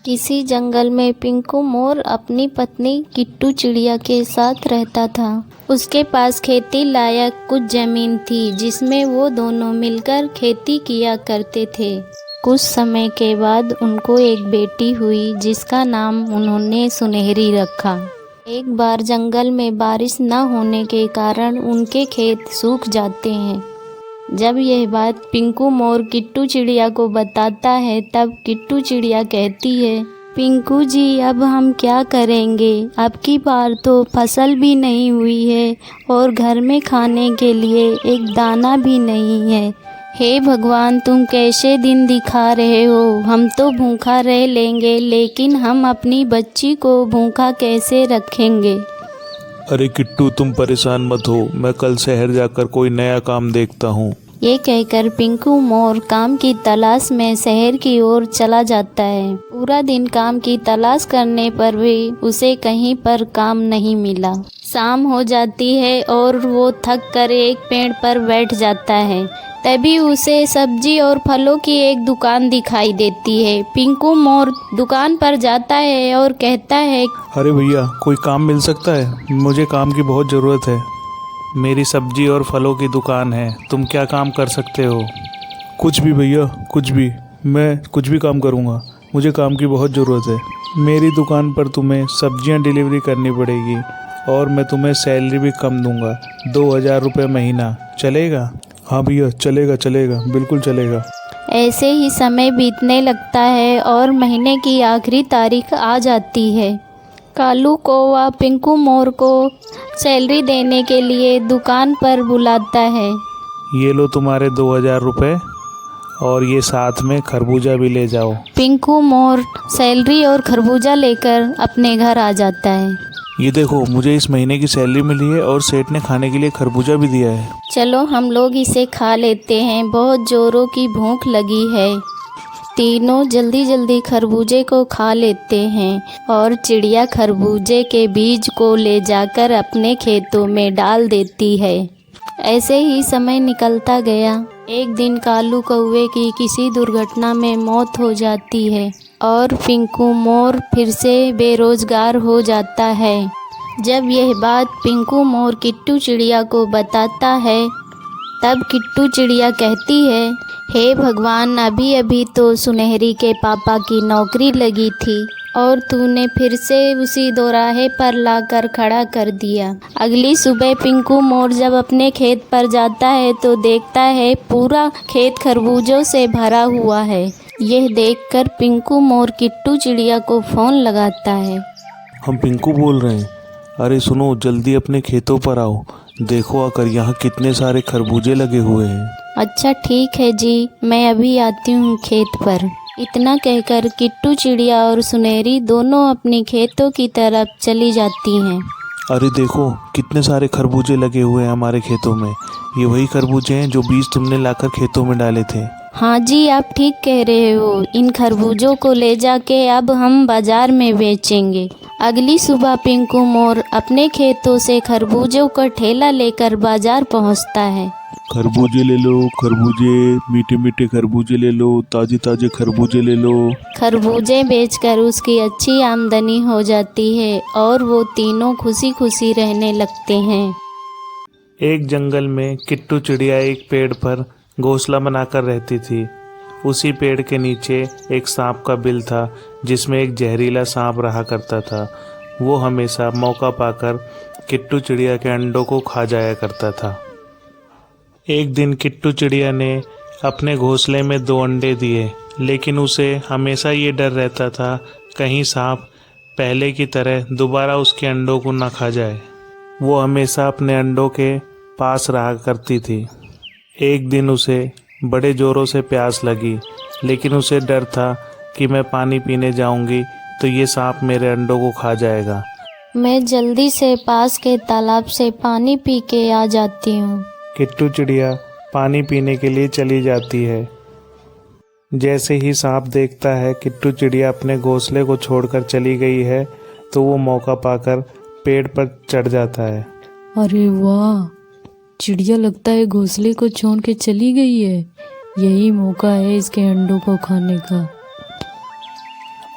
इसी जंगल में पिंकू मोर अपनी पत्नी किट्टू चिड़िया के साथ रहता था। उसके पास खेती लायक कुछ जमीन थी जिसमें वो दोनों मिलकर खेती किया करते थे। कुछ समय के बाद उनको एक बेटी हुई जिसका नाम उन्होंने सुनहरी रखा। एक बार जंगल में बारिश न होने के कारण उनके खेत सूख जाते हैं। जब यह बात पिंकू मोर किट्टू चिड़िया को बताता है तब किट्टू चिड़िया कहती है, पिंकू जी अब हम क्या करेंगे, अब की बार तो फसल भी नहीं हुई है और घर में खाने के लिए एक दाना भी नहीं है। हे भगवान, तुम कैसे दिन दिखा रहे हो, हम तो भूखा रह लेंगे लेकिन हम अपनी बच्ची को भूखा कैसे रखेंगे। अरे किट्टू, तुम परेशान मत हो, मैं कल शहर जाकर कोई नया काम देखता हूँ। ये कहकर पिंकू मोर काम की तलाश में शहर की ओर चला जाता है। पूरा दिन काम की तलाश करने पर भी उसे कहीं पर काम नहीं मिला। शाम हो जाती है और वो थक कर एक पेड़ पर बैठ जाता है। तभी उसे सब्जी और फलों की एक दुकान दिखाई देती है। पिंकू मोर दुकान पर जाता है और कहता है, अरे भैया, कोई काम मिल सकता है? मुझे काम की बहुत ज़रूरत है। मेरी सब्जी और फलों की दुकान है, तुम क्या काम कर सकते हो? कुछ भी भैया, कुछ भी, मैं कुछ भी काम करूँगा। मुझे काम की बहुत ज़रूरत है। मेरी दुकान पर तुम्हें सब्जियां डिलीवरी करनी पड़ेगी और मैं तुम्हें सैलरी भी कम दूंगा, 2000 रुपये महीना। चलेगा? हाँ भैया, चलेगा चलेगा, बिल्कुल चलेगा। ऐसे ही समय बीतने लगता है और महीने की आखिरी तारीख आ जाती है। कालू कौवा पिंकू मोर को सैलरी देने के लिए दुकान पर बुलाता है। ये लो तुम्हारे 2000 रुपये और ये साथ में खरबूजा भी ले जाओ। पिंकू मोर सैलरी और खरबूजा लेकर अपने घर आ जाता है। ये देखो, मुझे इस महीने की सैलरी मिली है और सेठ ने खाने के लिए खरबूजा भी दिया है। चलो हम लोग इसे खा लेते हैं, बहुत जोरों की भूख लगी है। तीनों जल्दी जल्दी खरबूजे को खा लेते हैं और चिड़िया खरबूजे के बीज को ले जाकर अपने खेतों में डाल देती है। ऐसे ही समय निकलता गया। एक दिन कालू कौवे की किसी दुर्घटना में मौत हो जाती है और पिंकू मोर फिर से बेरोजगार हो जाता है। जब यह बात पिंकू मोर किट्टू चिड़िया को बताता है तब किट्टू चिड़िया कहती है, हे भगवान, अभी अभी तो सुनहरी के पापा की नौकरी लगी थी और तूने फिर से उसी दोराहे पर लाकर खड़ा कर दिया। अगली सुबह पिंकू मोर जब अपने खेत पर जाता है तो देखता है पूरा खेत खरबूजों से भरा हुआ है। यह देखकर पिंकू मोर किट्टू चिड़िया को फ़ोन लगाता है। हम पिंकू बोल रहे हैं। अरे सुनो, जल्दी अपने खेतों पर आओ, देखो आकर यहाँ कितने सारे खरबूजे लगे हुए हैं। अच्छा ठीक है जी, मैं अभी आती हूँ खेत पर। इतना कहकर किट्टू चिड़िया और सुनहरी दोनों अपने खेतों की तरफ चली जाती हैं। अरे देखो, कितने सारे खरबूजे लगे हुए हैं हमारे खेतों में। ये वही खरबूजे हैं जो बीज तुमने लाकर खेतों में डाले थे। हाँ जी, आप ठीक कह रहे हो। इन खरबूजों को ले जाके अब हम बाजार में बेचेंगे। अगली सुबह पिंकू मोर अपने खेतों से खरबूजों का ठेला लेकर बाजार पहुंचता है। खरबूजे ले लो, खरबूजे, मीठे मीठे खरबूजे ले लो, ताजे ताजे खरबूजे ले लो। खरबूजे बेचकर उसकी अच्छी आमदनी हो जाती है और वो तीनों खुशी खुशी रहने लगते हैं। एक जंगल में किट्टू चिड़िया एक पेड़ पर घोंसला बनाकर रहती थी। उसी पेड़ के नीचे एक सांप का बिल था जिसमें एक जहरीला सांप रहा करता था। वो हमेशा मौका पाकर किट्टू चिड़िया के अंडों को खा जाया करता था। एक दिन किट्टू चिड़िया ने अपने घोंसले में 2 अंडे दिए, लेकिन उसे हमेशा ये डर रहता था कहीं सांप पहले की तरह दोबारा उसके अंडों को न खा जाए। वो हमेशा अपने अंडों के पास रहा करती थी। एक दिन उसे बड़े ज़ोरों से प्यास लगी, लेकिन उसे डर था कि मैं पानी पीने जाऊंगी तो ये सांप मेरे अंडों को खा जाएगा। मैं जल्दी से पास के तालाब से पानी पी के आ जाती हूँ। किट्टू चिड़िया पानी पीने के लिए चली जाती है। जैसे ही सांप देखता है किट्टू चिड़िया अपने घोंसले को छोड़कर चली गई है तो वो मौका पाकर पेड़ पर चढ़ जाता है। अरे वाह, चिड़िया लगता है घोंसले को छोड़ के चली गई है। यही मौका है इसके अंडों को खाने का।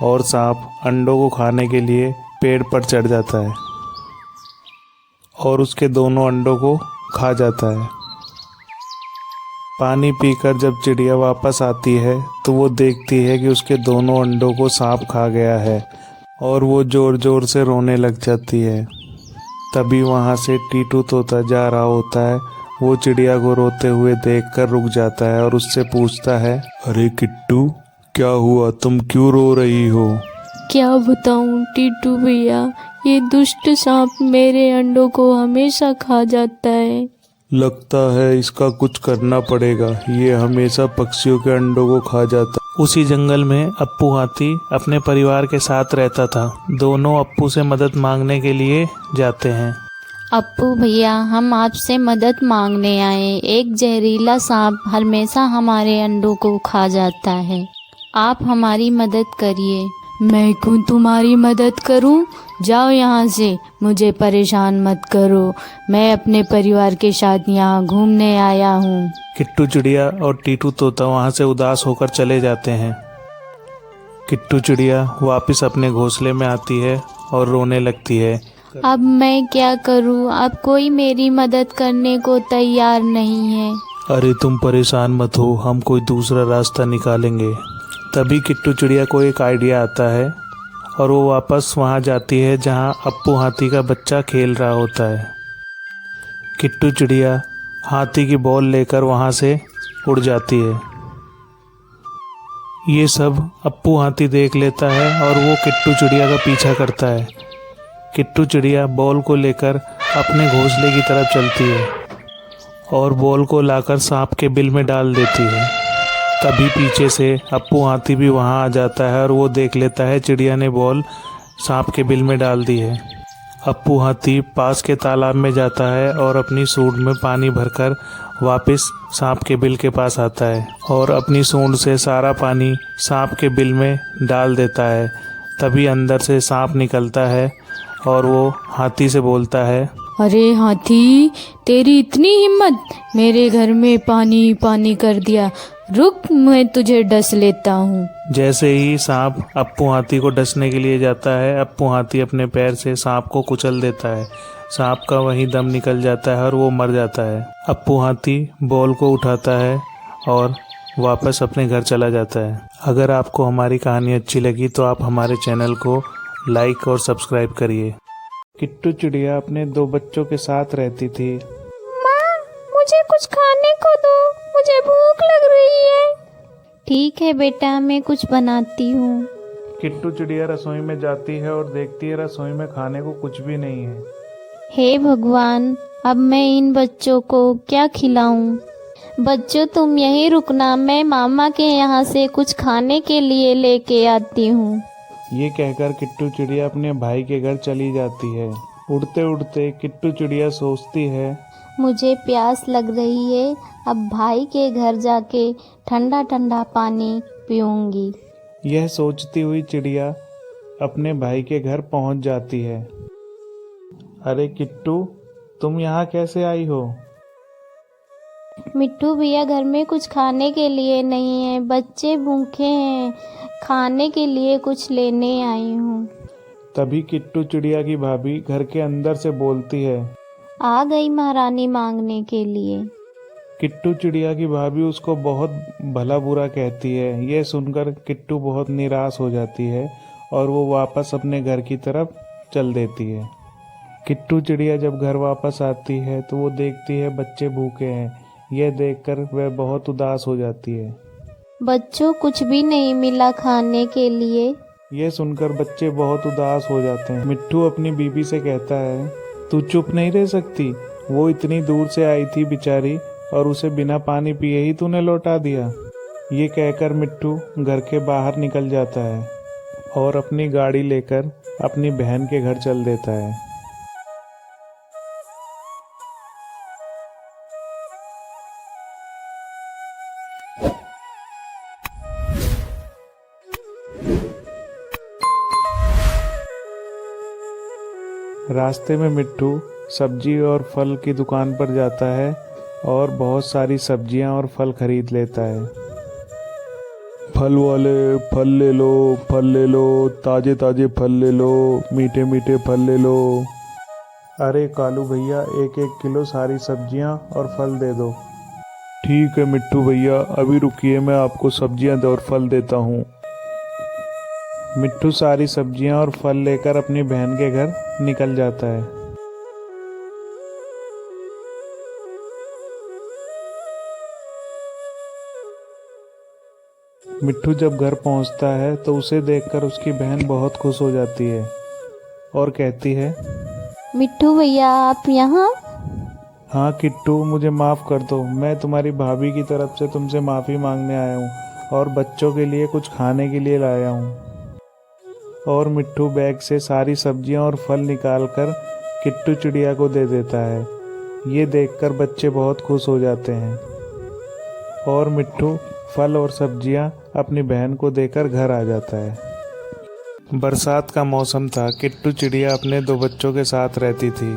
और सांप अंडों को खाने के लिए पेड़ पर चढ़ जाता है और उसके दोनों अंडों को खा जाता है। पानी पीकर जब चिड़िया वापस आती है तो वो देखती है कि उसके दोनों अंडों को सांप खा गया है और वो ज़ोर ज़ोर से रोने लग जाती है। तभी वहाँ से टीटू तोता जा रहा होता है। वो चिड़िया को रोते हुए देखकर रुक जाता है और उससे पूछता है, अरे किट्टू, क्या हुआ, तुम क्यों रो रही हो? क्या बताऊं टीटू भैया, ये दुष्ट सांप मेरे अंडों को हमेशा खा जाता है। लगता है इसका कुछ करना पड़ेगा, ये हमेशा पक्षियों के अंडों को खा जाता। उसी जंगल में अप्पू हाथी अपने परिवार के साथ रहता था। दोनों अप्पू से मदद मांगने के लिए जाते हैं। अप्पू भैया, हम आपसे मदद मांगने आए। एक जहरीला सांप हमेशा हमारे अंडों को खा जाता है, आप हमारी मदद करिए। मैं क्यों तुम्हारी मदद करूं? जाओ यहाँ से, मुझे परेशान मत करो। मैं अपने परिवार के साथ यहाँ घूमने आया हूँ। किट्टू चिड़िया और टीटू तोता वहाँ से उदास होकर चले जाते हैं। किट्टू चिड़िया वापस अपने घोंसले में आती है और रोने लगती है। अब मैं क्या करूँ? अब कोई मेरी मदद करने को तैयार नहीं है। अरे तुम परेशान मत हो, हम कोई दूसरा रास्ता निकालेंगे। तभी किट्टू चिड़िया को एक आइडिया आता है और वो वापस वहाँ जाती है जहाँ अप्पू हाथी का बच्चा खेल रहा होता है। किट्टू चिड़िया हाथी की बॉल लेकर वहाँ से उड़ जाती है। ये सब अप्पू हाथी देख लेता है और वो किट्टू चिड़िया का पीछा करता है। किट्टू चिड़िया बॉल को लेकर अपने घोंसले की तरफ चलती है और बॉल को लाकर सांप के बिल में डाल देती है। तभी पीछे से अप्पू हाथी भी वहाँ आ जाता है और वो देख लेता है चिड़िया ने बॉल सांप के बिल में डाल दी है। अप्पू हाथी पास के तालाब में जाता है और अपनी सूंड में पानी भरकर वापस सांप के बिल के पास आता है और अपनी सूंड से सारा पानी सांप के बिल में डाल देता है। तभी अंदर से सांप निकलता है और वो हाथी से बोलता है, अरे हाथी, तेरी इतनी हिम्मत, मेरे घर में पानी पानी कर दिया। रुक, मैं तुझे डस लेता हूँ। जैसे ही सांप अप्पू हाथी को डसने के लिए जाता है, अप्पू हाथी अपने पैर से सांप को कुचल देता है। सांप का वहीं दम निकल जाता है और वो मर जाता है। अप्पू हाथी बॉल को उठाता है और वापस अपने घर चला जाता है। अगर आपको हमारी कहानी अच्छी लगी तो आप हमारे चैनल को लाइक और सब्सक्राइब करिए। किट्टू चिड़िया अपने 2 बच्चों के साथ रहती थी। माँ, मुझे कुछ खाने को दो, मुझे भूख लग रही है। ठीक है बेटा, मैं कुछ बनाती हूँ। किट्टू चिड़िया रसोई में जाती है और देखती है रसोई में खाने को कुछ भी नहीं है। हे भगवान, अब मैं इन बच्चों को क्या खिलाऊं? बच्चों, तुम यहीं रुकना, मैं मामा के यहाँ से कुछ खाने के लिए लेके आती हूँ। ये कहकर किट्टू चिड़िया अपने भाई के घर चली जाती है। उड़ते उड़ते किट्टू चिड़िया सोचती है, मुझे प्यास लग रही है, अब भाई के घर जाके ठंडा ठंडा पानी पीऊंगी। यह सोचती हुई चिड़िया अपने भाई के घर पहुंच जाती है। अरे किट्टू, तुम यहाँ कैसे आई हो? मिट्टू भैया, घर में कुछ खाने के लिए नहीं है, बच्चे भूखे हैं, खाने के लिए कुछ लेने आई हूँ। तभी किट्टू चिड़िया की भाभी घर के अंदर से बोलती है, आ गई महारानी मांगने के लिए। किट्टू चिड़िया की भाभी उसको बहुत भला बुरा कहती है। यह सुनकर किट्टू बहुत निराश हो जाती है और वो वापस अपने घर की तरफ चल देती है। किट्टू चिड़िया जब घर वापस आती है तो वो देखती है बच्चे भूखे हैं। यह देखकर वह बहुत उदास हो जाती है। बच्चों, कुछ भी नहीं मिला खाने के लिए। यह सुनकर बच्चे बहुत उदास हो जाते हैं। मिट्टू अपनी बीबी से कहता है, तू चुप नहीं रह सकती? वो इतनी दूर से आई थी बेचारी और उसे बिना पानी पिए ही तूने लौटा दिया। ये कहकर मिट्टू घर के बाहर निकल जाता है और अपनी गाड़ी लेकर अपनी बहन के घर चल देता है। रास्ते में मिट्टू सब्जी और फल की दुकान पर जाता है और बहुत सारी सब्जियां और फल खरीद लेता है। फल वाले फल ले लो, फल ले लो, ताजे ताजे फल ले लो, मीठे मीठे फल ले लो। अरे कालू भैया, 1-1 किलो सारी सब्जियां और फल दे दो। ठीक है मिट्टू भैया, अभी रुकिए, मैं आपको सब्जियां और फल देता हूँ। मिट्टू सारी सब्जियां और फल लेकर अपनी बहन के घर निकल जाता है। मिट्टू जब घर पहुंचता है तो उसे देखकर उसकी बहन बहुत खुश हो जाती है और कहती है, मिट्टू भैया आप यहाँ? हाँ किट्टू, मुझे माफ़ कर दो। मैं तुम्हारी भाभी की तरफ से तुमसे माफ़ी मांगने आया हूँ और बच्चों के लिए कुछ खाने के लिए लाया हूँ। और मिट्टू बैग से सारी सब्जियाँ और फल निकालकर किट्टू चिड़िया को दे देता है। ये देखकर बच्चे बहुत खुश हो जाते हैं और मिट्टू फल और सब्जियाँ अपनी बहन को देकर घर आ जाता है। बरसात का मौसम था। किट्टू चिड़िया अपने 2 बच्चों के साथ रहती थी।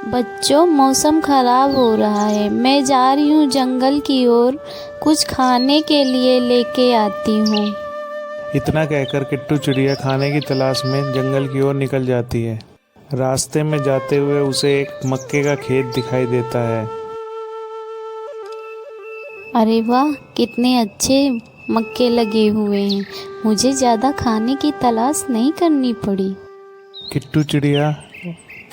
बच्चों, मौसम खराब हो रहा है, मैं जा रही हूँ जंगल की ओर, कुछ खाने के लिए लेके आती हूँ। इतना कहकर किट्टू चिड़िया खाने की तलाश में जंगल की ओर निकल जाती है। रास्ते में जाते हुए उसे एक मक्के का खेत दिखाई देता है। अरे वाह, कितने अच्छे मक्के लगे हुए हैं, मुझे ज़्यादा खाने की तलाश नहीं करनी पड़ी। किट्टू चिड़िया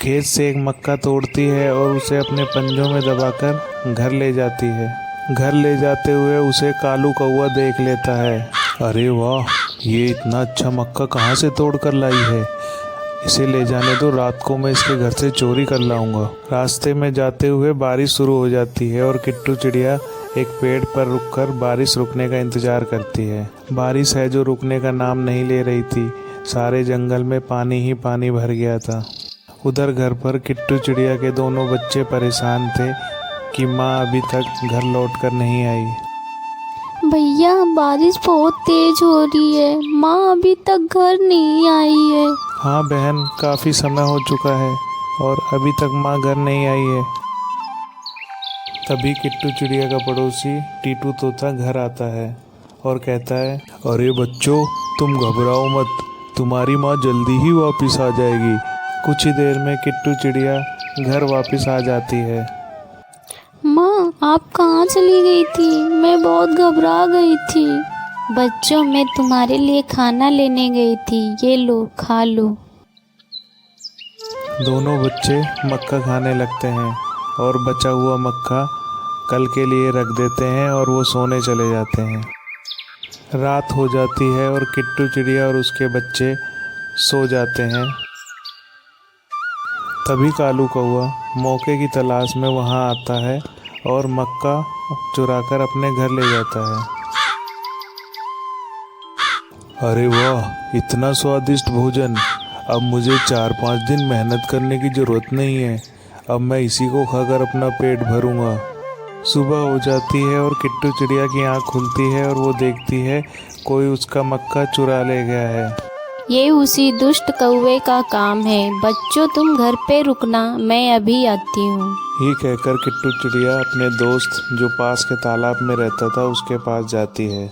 खेत से एक मक्का तोड़ती है और उसे अपने पंजों में दबाकर घर ले जाती है। घर ले जाते हुए उसे कालू कौवा देख लेता है। अरे वाह, ये इतना अच्छा मक्का कहाँ से तोड़ कर लाई है, इसे ले जाने दो, रात को मैं इसके घर से चोरी कर लाऊंगा। रास्ते में जाते हुए बारिश शुरू हो जाती है और किट्टू चिड़िया एक पेड़ पर रुककर बारिश रुकने का इंतजार करती है। बारिश है जो रुकने का नाम नहीं ले रही थी। सारे जंगल में पानी ही पानी भर गया था। उधर घर पर किट्टू चिड़िया के दोनों बच्चे परेशान थे कि माँ अभी तक घर लौटकर नहीं आई। भैया, बारिश बहुत तेज हो रही है, माँ अभी तक घर नहीं आई है। हाँ बहन, काफ़ी समय हो चुका है और अभी तक माँ घर नहीं आई है। तभी किट्टू चिड़िया का पड़ोसी टीटू तोता घर आता है और कहता है, अरे बच्चों, तुम घबराओ मत, तुम्हारी माँ जल्दी ही वापस आ जाएगी। कुछ ही देर में किट्टू चिड़िया घर वापस आ जाती है। माँ, आप कहाँ चली गई थी? मैं बहुत घबरा गई थी। बच्चों, मैं तुम्हारे लिए खाना लेने गई थी, ये लो, खा लो। दोनों बच्चे मक्का खाने लगते हैं और बचा हुआ मक्का कल के लिए रख देते हैं और वो सोने चले जाते हैं। रात हो जाती है और किट्टू चिड़िया और उसके बच्चे सो जाते हैं। तभी कालू कौवा मौके की तलाश में वहाँ आता है और मक्का चुराकर अपने घर ले जाता है। अरे वाह, इतना स्वादिष्ट भोजन, अब मुझे 4-5 दिन मेहनत करने की ज़रूरत नहीं है, अब मैं इसी को खाकर अपना पेट भरूंगा। सुबह हो जाती है और किट्टू चिड़िया की आँख खुलती है और वो देखती है कोई उसका मक्का चुरा ले गया है। ये उसी दुष्ट कौवे का काम है। बच्चों, तुम घर पे रुकना, मैं अभी आती हूँ। ये कहकर किट्टू चिड़िया अपने दोस्त जो पास के तालाब में रहता था उसके पास जाती है।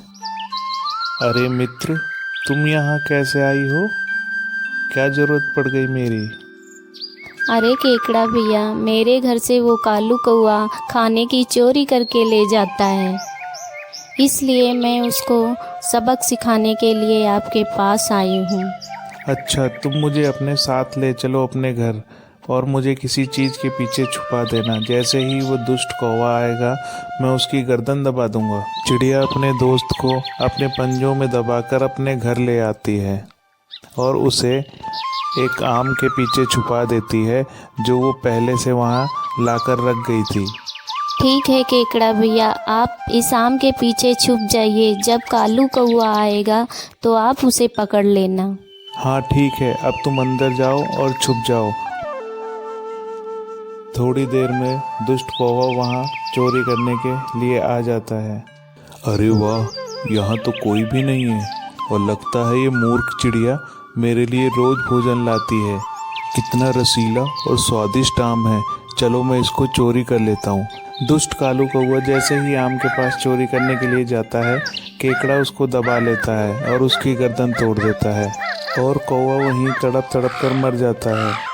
अरे मित्र, तुम यहाँ कैसे आई हो? क्या ज़रूरत पड़ गई मेरी? अरे केकड़ा भैया, मेरे घर से वो कालू कौवा खाने की चोरी करके ले जाता है, इसलिए मैं उसको सबक सिखाने के लिए आपके पास आई हूँ। अच्छा, तुम मुझे अपने साथ ले चलो अपने घर और मुझे किसी चीज़ के पीछे छुपा देना। जैसे ही वो दुष्ट कौवा आएगा मैं उसकी गर्दन दबा दूंगा। चिड़िया अपने दोस्त को अपने पंजों में दबाकर अपने घर ले आती है और उसे एक आम के पीछे छुपा देती है जो वो पहले से वहाँ लाकर रख गई थी। ठीक है केकड़ा भैया, आप इस आम के पीछे छुप जाइए, जब कालू कौवा आएगा तो आप उसे पकड़ लेना। हाँ ठीक है, अब तुम अंदर जाओ और छुप जाओ। थोड़ी देर में दुष्ट कौवा वहाँ चोरी करने के लिए आ जाता है। अरे वाह, यहाँ तो कोई भी नहीं है और लगता है ये मूर्ख चिड़िया मेरे लिए रोज भोजन लाती है। कितना रसीला और स्वादिष्ट आम है, चलो मैं इसको चोरी कर लेता हूँ। दुष्ट कालू कौवा जैसे ही आम के पास चोरी करने के लिए जाता है केकड़ा उसको दबा लेता है और उसकी गर्दन तोड़ देता है और कौवा वहीं तड़प तड़प कर मर जाता है।